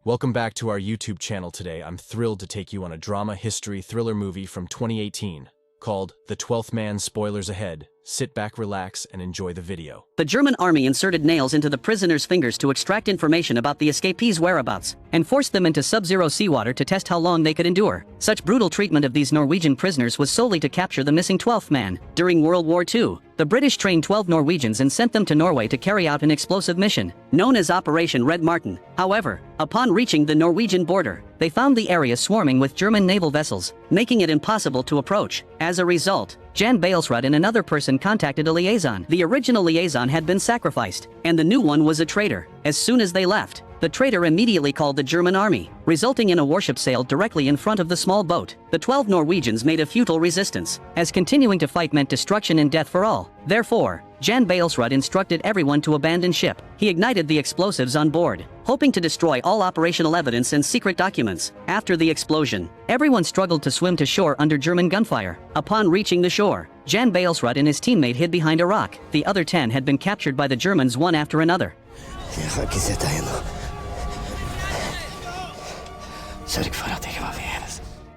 Welcome back to our YouTube channel today. I'm thrilled to take you on a drama history thriller movie from 2018 called The 12th Man. Spoilers ahead. Sit back, relax, and enjoy the video. The German army inserted nails into the prisoners' fingers to extract information about the escapees' whereabouts, and forced them into sub-zero seawater to test how long they could endure. Such brutal treatment of these Norwegian prisoners was solely to capture the missing 12th man. During World War II, the British trained 12 Norwegians and sent them to Norway to carry out an explosive mission, known as Operation Red Martin. However, upon reaching the Norwegian border, they found the area swarming with German naval vessels, making it impossible to approach. As a result, Jan Balesrud and another person contacted a liaison. The original liaison had been sacrificed, and the new one was a traitor. As soon as they left, the traitor immediately called the German army, resulting in a warship sailed directly in front of the small boat. The 12 Norwegians made a futile resistance, as continuing to fight meant destruction and death for all. Therefore, Jan Balesrud instructed everyone to abandon ship. He ignited the explosives on board, hoping to destroy all operational evidence and secret documents. After the explosion, everyone struggled to swim to shore under German gunfire. Upon reaching the shore, Jan Balesrud and his teammate hid behind a rock. The other 10 had been captured by the Germans one after another.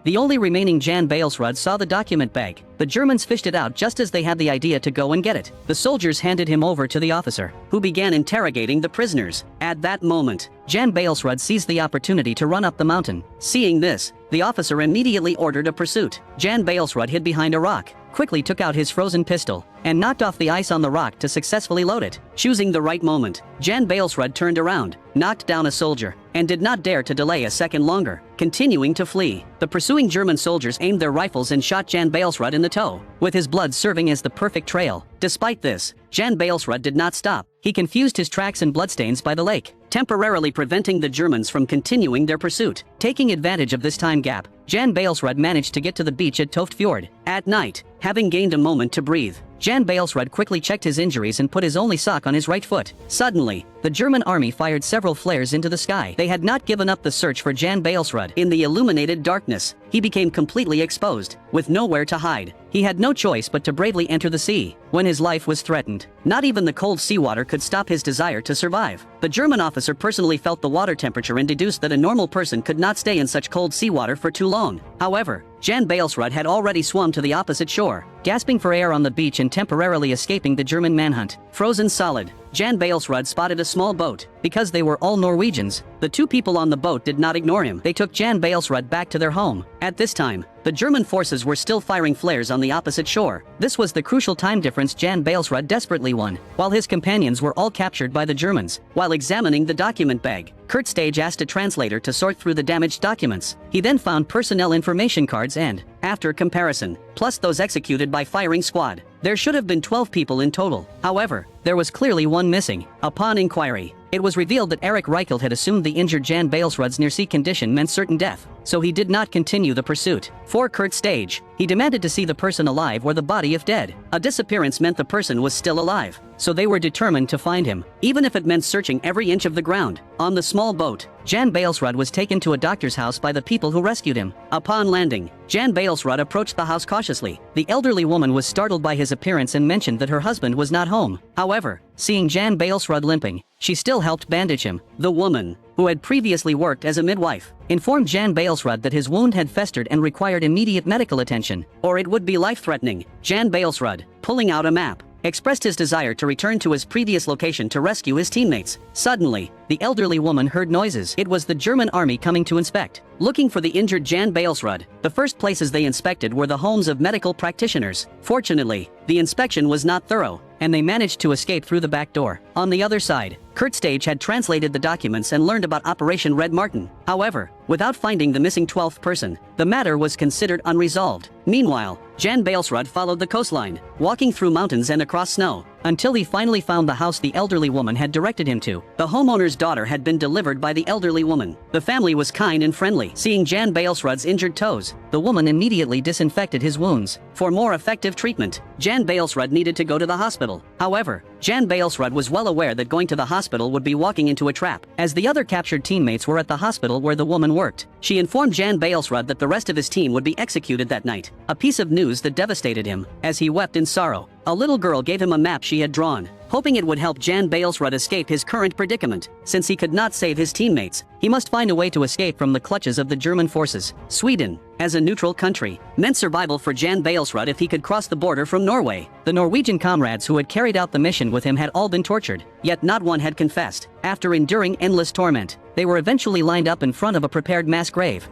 The only remaining Jan Balesrud saw the document bag. The Germans fished it out just as they had the idea to go and get it. The soldiers handed him over to the officer, who began interrogating the prisoners. At that moment, Jan Balesrud seized the opportunity to run up the mountain. Seeing this, the officer immediately ordered a pursuit. Jan Balesrud hid behind a rock, quickly took out his frozen pistol, and knocked off the ice on the rock to successfully load it. Choosing the right moment, Jan Balesrud turned around, knocked down a soldier, and did not dare to delay a second longer. Continuing to flee, the pursuing German soldiers aimed their rifles and shot Jan Balesrud in the toe, with his blood serving as the perfect trail. Despite this, Jan Balesrud did not stop. He confused his tracks and bloodstains by the lake, temporarily preventing the Germans from continuing their pursuit. Taking advantage of this time gap, Jan Balesrud managed to get to the beach at Twelfth Fjord. At night, having gained a moment to breathe, Jan Balesrud quickly checked his injuries and put his only sock on his right foot. Suddenly, the German army fired several flares into the sky. They had not given up the search for Jan Balesrud. In the illuminated darkness, he became completely exposed, with nowhere to hide. He had no choice but to bravely enter the sea. When his life was threatened, not even the cold seawater could stop his desire to survive. The German officer personally felt the water temperature and deduced that a normal person could not stay in such cold seawater for too long. However, Jan Balesrud had already swum to the opposite shore, gasping for air on the beach and temporarily escaping the German manhunt. Frozen solid, Jan Balesrud spotted a small boat. Because they were all Norwegians, the two people on the boat did not ignore him. They took Jan Balesrud back to their home. At this time, the German forces were still firing flares on the opposite shore. This was the crucial time difference Jan Balesrud desperately won, while his companions were all captured by the Germans. While examining the document bag, Kurt Stage asked a translator to sort through the damaged documents. He then found personnel information cards and, after comparison, plus those executed by firing squad, there should have been 12 people in total. However, there was clearly one missing. Upon inquiry, it was revealed that Eric Reichelt had assumed the injured Jan Balesrud's near-sea condition meant certain death, so he did not continue the pursuit. For Kurt Stage, he demanded to see the person alive or the body if dead. A disappearance meant the person was still alive, so they were determined to find him, even if it meant searching every inch of the ground. On the small boat, Jan Balesrud was taken to a doctor's house by the people who rescued him. Upon landing, Jan Balesrud approached the house cautiously. The elderly woman was startled by his appearance and mentioned that her husband was not home. However, seeing Jan Balesrud limping, she still helped bandage him. The woman, who had previously worked as a midwife, informed Jan Balesrud that his wound had festered and required immediate medical attention, or it would be life-threatening. Jan Balesrud, pulling out a map, expressed his desire to return to his previous location to rescue his teammates. Suddenly, the elderly woman heard noises. It was the German army coming to inspect. Looking for the injured Jan Balesrud, the first places they inspected were the homes of medical practitioners. Fortunately, the inspection was not thorough, and they managed to escape through the back door. On the other side, Kurt Stage had translated the documents and learned about Operation Red Martin. However, without finding the missing 12th person, the matter was considered unresolved. Meanwhile, Jan Balesrud followed the coastline, walking through mountains and across snow, until he finally found the house the elderly woman had directed him to. The homeowner's daughter had been delivered by the elderly woman. The family was kind and friendly. Seeing Jan Balesrud's injured toes, the woman immediately disinfected his wounds. For more effective treatment, Jan Balesrud needed to go to the hospital. However, Jan Balesrud was well aware that going to the hospital would be walking into a trap, as the other captured teammates were at the hospital where the woman worked. She informed Jan Balesrud that the rest of his team would be executed that night, a piece of news that devastated him, as he wept in sorrow. A little girl gave him a map she had drawn, hoping it would help Jan Balesrud escape his current predicament. Since he could not save his teammates, he must find a way to escape from the clutches of the German forces. Sweden, as a neutral country, meant survival for Jan Balesrud if he could cross the border from Norway. The Norwegian comrades who had carried out the mission with him had all been tortured, yet not one had confessed. After enduring endless torment, they were eventually lined up in front of a prepared mass grave.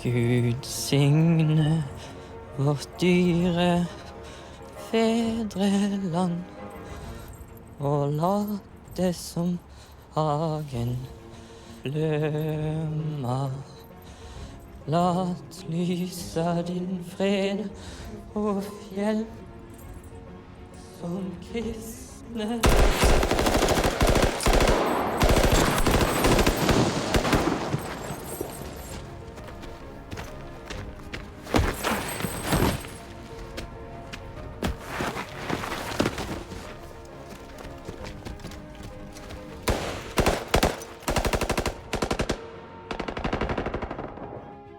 Gud signe vårt dyre fedreland, og la det som hagen bløma. Lat lysa din fred på fjell som kristne.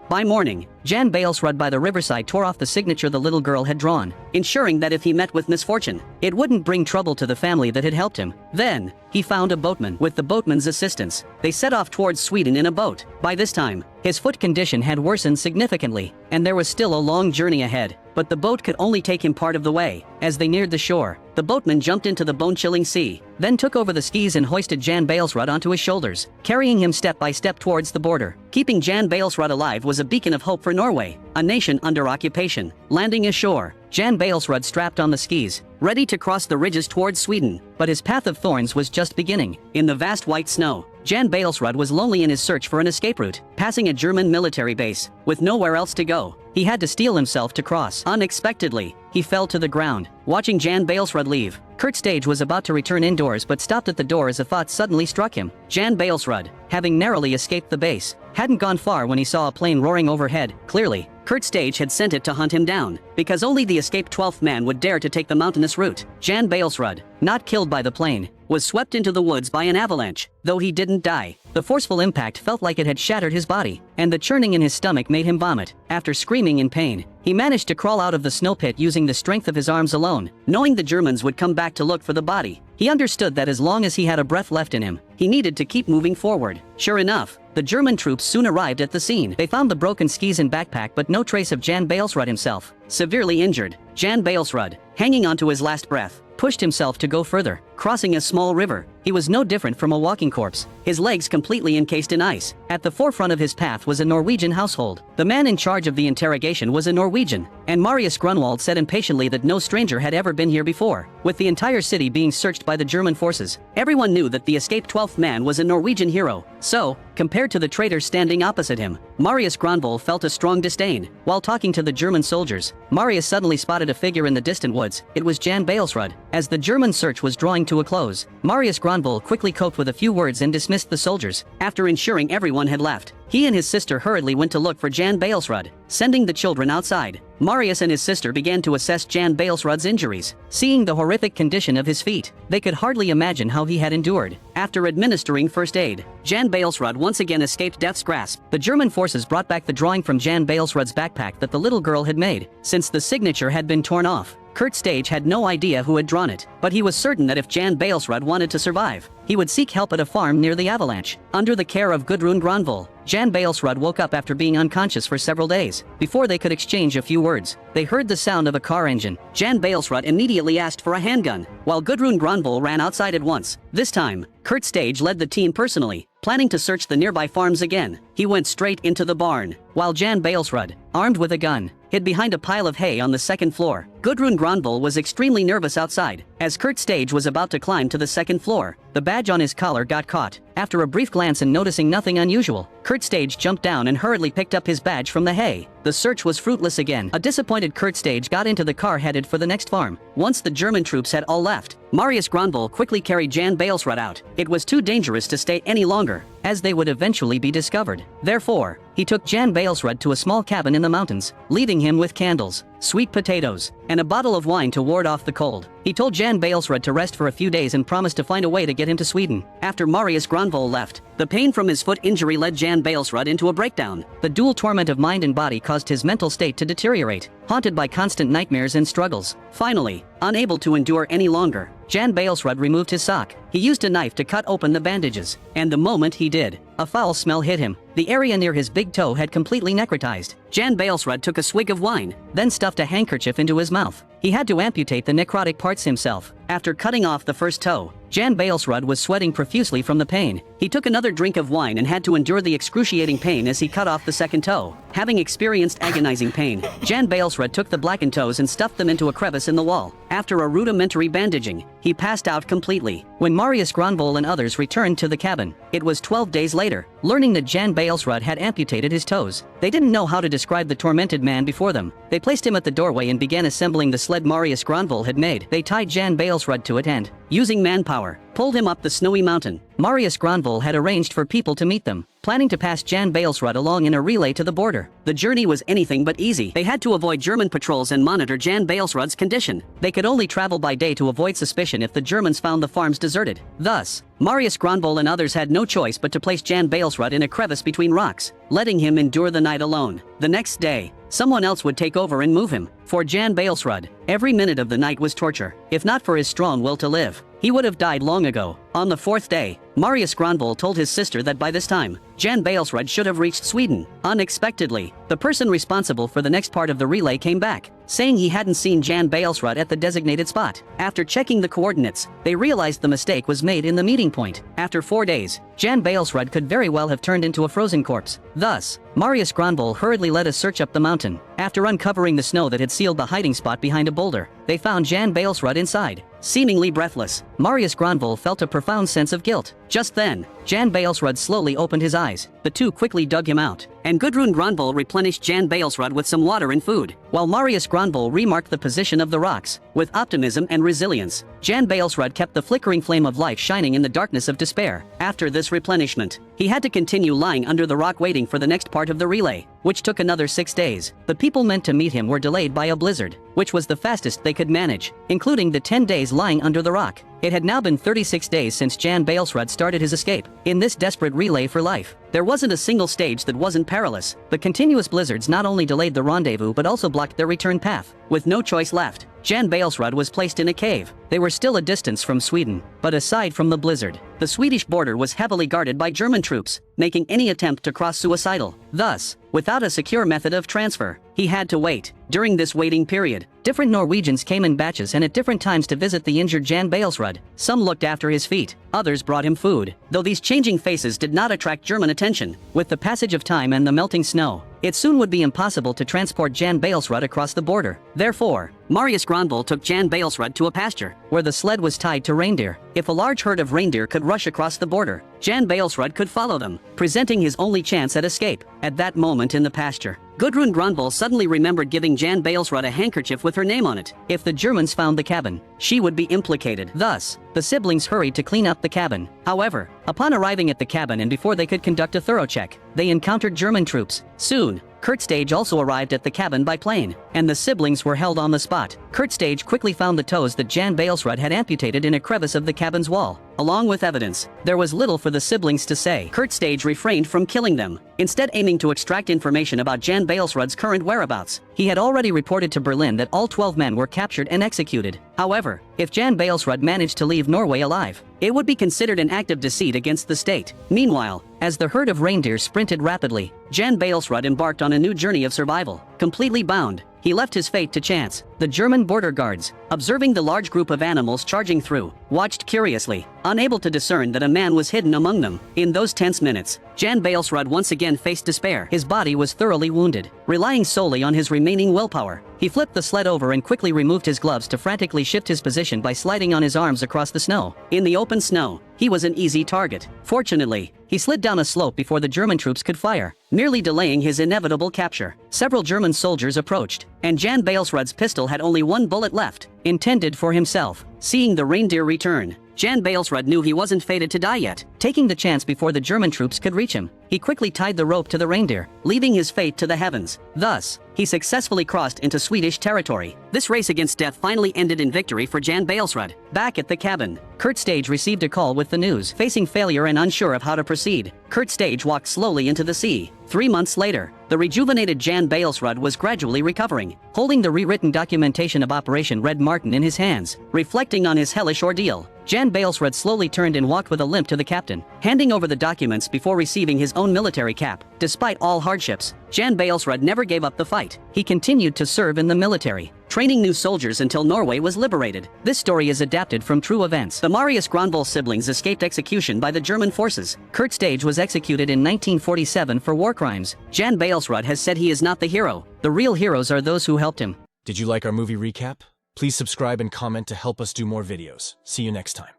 By morning, Jan Balesrud by the riverside tore off the signature the little girl had drawn, ensuring that if he met with misfortune, it wouldn't bring trouble to the family that had helped him. Then, he found a boatman. With the boatman's assistance, they set off towards Sweden in a boat. By this time, his foot condition had worsened significantly, and there was still a long journey ahead, but the boat could only take him part of the way. As they neared the shore, the boatman jumped into the bone-chilling sea, then took over the skis and hoisted Jan Balesrud onto his shoulders, carrying him step by step towards the border. Keeping Jan Balesrud alive was a beacon of hope for Norway, a nation under occupation. Landing ashore, Jan Balesrud strapped on the skis, ready to cross the ridges towards Sweden, but his path of thorns was just beginning. In the vast white snow, Jan Balesrud was lonely in his search for an escape route. Passing a German military base, with nowhere else to go, he had to steel himself to cross. Unexpectedly, he fell to the ground. Watching Jan Balesrud leave, Kurt Stage was about to return indoors but stopped at the door as a thought suddenly struck him. Jan Balesrud, having narrowly escaped the base, hadn't gone far when he saw a plane roaring overhead. Clearly, Kurt Stage had sent it to hunt him down, because only the escaped 12th man would dare to take the mountainous route. Jan Balesrud, not killed by the plane, was swept into the woods by an avalanche. Though he didn't die, the forceful impact felt like it had shattered his body, and the churning in his stomach made him vomit. After screaming in pain, he managed to crawl out of the snow pit using the strength of his arms alone. Knowing the Germans would come back to look for the body, he understood that as long as he had a breath left in him, he needed to keep moving forward. Sure enough, the German troops soon arrived at the scene. They found the broken skis and backpack but no trace of Jan Balesrud himself. Severely injured, Jan Balesrud, hanging onto his last breath, pushed himself to go further. Crossing a small river, he was no different from a walking corpse, his legs completely encased in ice. At the forefront of his path was a Norwegian household. The man in charge of the interrogation was a Norwegian, and Marius Grunwald said impatiently that no stranger had ever been here before. With the entire city being searched by the German forces, everyone knew that the escaped 12th man was a Norwegian hero. So, compared to the traitor standing opposite him, Marius Grunwald felt a strong disdain. While talking to the German soldiers, Marius suddenly spotted a figure in the distant woods. It was Jan Balesrud. As the German search was drawing to a close, Marius Grunwald quickly coped with a few words and dismissed the soldiers. After ensuring everyone had left, he and his sister hurriedly went to look for Jan Balesrud. Sending the children outside, Marius and his sister began to assess Jan Balesrud's injuries. Seeing the horrific condition of his feet, they could hardly imagine how he had endured. After administering first aid, Jan Balesrud once again escaped death's grasp. The German forces brought back the drawing from Jan Balesrud's backpack that the little girl had made. Since the signature had been torn off, Kurt Stage had no idea who had drawn it, but he was certain that if Jan Balesrud wanted to survive, he would seek help at a farm near the avalanche. Under the care of Gudrun Granvoll, Jan Balesrud woke up after being unconscious for several days. Before they could exchange a few words, they heard the sound of a car engine. Jan Balesrud immediately asked for a handgun, while Gudrun Granvoll ran outside at once. This time, Kurt Stage led the team personally, planning to search the nearby farms again. He went straight into the barn, while Jan Balesrud, armed with a gun, hid behind a pile of hay on the second floor. Gudrun Granvoll was extremely nervous outside. As Kurt Stage was about to climb to the second floor, the badge on his collar got caught. After a brief glance and noticing nothing unusual, Kurt Stage jumped down and hurriedly picked up his badge from the hay. The search was fruitless again. A disappointed Kurt Stage got into the car headed for the next farm. Once the German troops had all left, Marius Granvoll quickly carried Jan Balesrud out. It was too dangerous to stay any longer, as they would eventually be discovered. Therefore, he took Jan Balesrud to a small cabin in the mountains, leaving him with candles, sweet potatoes, and a bottle of wine to ward off the cold. He told Jan Balesrud to rest for a few days and promised to find a way to get him to Sweden. After Marius Granvoll left, the pain from his foot injury led Jan Balesrud into a breakdown. The dual torment of mind and body caused his mental state to deteriorate, haunted by constant nightmares and struggles. Finally, unable to endure any longer, Jan Balesrud removed his sock. He used a knife to cut open the bandages, and the moment he did, a foul smell hit him. The area near his big toe had completely necrotized. Jan Balesrud took a swig of wine, then stuffed a handkerchief into his mouth. He had to amputate the necrotic parts himself. After cutting off the first toe, Jan Balesrud was sweating profusely from the pain. He took another drink of wine and had to endure the excruciating pain as he cut off the second toe. Having experienced agonizing pain, Jan Balesrud took the blackened toes and stuffed them into a crevice in the wall. After a rudimentary bandaging, he passed out completely. When Marius Granvoll and others returned to the cabin, it was 12 days later, learning that Jan Balesrud had amputated his toes. They didn't know how to describe the tormented man before them. They placed him at the doorway and began assembling the sled Marius Granvoll had made. They tied Jan Balesrud to it and, using manpower, pulled him up the snowy mountain. Marius Granvoll had arranged for people to meet them, planning to pass Jan Balesrud along in a relay to the border. The journey was anything but easy. They had to avoid German patrols and monitor Jan Balesrud's condition. They could only travel by day to avoid suspicion if the Germans found the farms deserted. Thus, Marius Granvoll and others had no choice but to place Jan Balesrud in a crevice between rocks, letting him endure the night alone. The next day, someone else would take over and move him. For Jan Balesrud, every minute of the night was torture. If not for his strong will to live, he would have died long ago. On the fourth day, Marius Granvoll told his sister that by this time, Jan Balesrud should have reached Sweden. Unexpectedly, the person responsible for the next part of the relay came back, saying he hadn't seen Jan Balesrud at the designated spot. After checking the coordinates, they realized the mistake was made in the meeting point. After 4 days, Jan Balesrud could very well have turned into a frozen corpse. Thus, Marius Granvoll hurriedly led a search up the mountain. After uncovering the snow that had sealed the hiding spot behind a boulder, they found Jan Balesrud inside. Seemingly breathless, Marius Granvoll felt a profound sense of guilt. Just then, Jan Balesrud slowly opened his eyes. The two quickly dug him out, and Gudrun Granvoll replenished Jan Balesrud with some water and food, while Marius Granvoll remarked the position of the rocks. With optimism and resilience, Jan Balesrud kept the flickering flame of life shining in the darkness of despair. After this replenishment, he had to continue lying under the rock waiting for the next part of the relay, which took another 6 days. The people meant to meet him were delayed by a blizzard, which was the fastest they could manage, including the 10 days lying under the rock. It had now been 36 days since Jan Balesrud started his escape. In this desperate relay for life, there wasn't a single stage that wasn't perilous. The continuous blizzards not only delayed the rendezvous but also blocked their return path. With no choice left, Jan Balesrud was placed in a cave. They were still a distance from Sweden, but aside from the blizzard, the Swedish border was heavily guarded by German troops, making any attempt to cross suicidal. Thus, without a secure method of transfer, he had to wait. During this waiting period, different Norwegians came in batches and at different times to visit the injured Jan Balesrud. Some looked after his feet, others brought him food. Though these changing faces did not attract German attention, with the passage of time and the melting snow, it soon would be impossible to transport Jan Balesrud across the border. Therefore, Marius Granvoll took Jan Balesrud to a pasture, where the sled was tied to reindeer. If a large herd of reindeer could rush across the border, Jan Balesrud could follow them, presenting his only chance at escape. At that moment in the pasture, Gudrun Granvoll suddenly remembered giving Jan Balesrud a handkerchief with her name on it. If the Germans found the cabin, she would be implicated. Thus, the siblings hurried to clean up the cabin. However, upon arriving at the cabin and before they could conduct a thorough check, they encountered German troops. Soon, Kurt Stage also arrived at the cabin by plane, and the siblings were held on the spot. Kurt Stage quickly found the toes that Jan Balesrud had amputated in a crevice of the cabin's wall. Along with evidence, there was little for the siblings to say. Kurt Stage refrained from killing them, instead aiming to extract information about Jan Balesrud's current whereabouts. He had already reported to Berlin that all 12 men were captured and executed. However, if Jan Balesrud managed to leave Norway alive, it would be considered an act of deceit against the state. Meanwhile, as the herd of reindeer sprinted rapidly, Jan Balesrud embarked on a new journey of survival. Completely bound, he left his fate to chance. The German border guards, observing the large group of animals charging through, watched curiously, unable to discern that a man was hidden among them. In those tense minutes, Jan Balesrud once again faced despair. His body was thoroughly wounded. Relying solely on his remaining willpower, he flipped the sled over and quickly removed his gloves to frantically shift his position by sliding on his arms across the snow. In the open snow, he was an easy target. Fortunately, he slid down a slope before the German troops could fire, merely delaying his inevitable capture. Several German soldiers approached, and Jan Balesrud's pistol had only one bullet left, intended for himself. Seeing the reindeer return, Jan Balesrud knew he wasn't fated to die yet. Taking the chance before the German troops could reach him, he quickly tied the rope to the reindeer, leaving his fate to the heavens. Thus, he successfully crossed into Swedish territory. This race against death finally ended in victory for Jan Balesrud. Back at the cabin, Kurt Stage received a call with the news. Facing failure and unsure of how to proceed, Kurt Stage walked slowly into the sea. 3 months later, the rejuvenated Jan Balesrud was gradually recovering, holding the rewritten documentation of Operation Red Martin in his hands. Reflecting on his hellish ordeal, Jan Balesrud slowly turned and walked with a limp to the captain, handing over the documents before receiving his own military cap. Despite all hardships, Jan Balesrud never gave up the fight. He continued to serve in the military, training new soldiers until Norway was liberated. This story is adapted from true events. The Marius Granvoll siblings escaped execution by the German forces. Kurt Stage was executed in 1947 for war crimes. Jan Balesrud has said he is not the hero. The real heroes are those who helped him. Did you like our movie recap? Please subscribe and comment to help us do more videos. See you next time.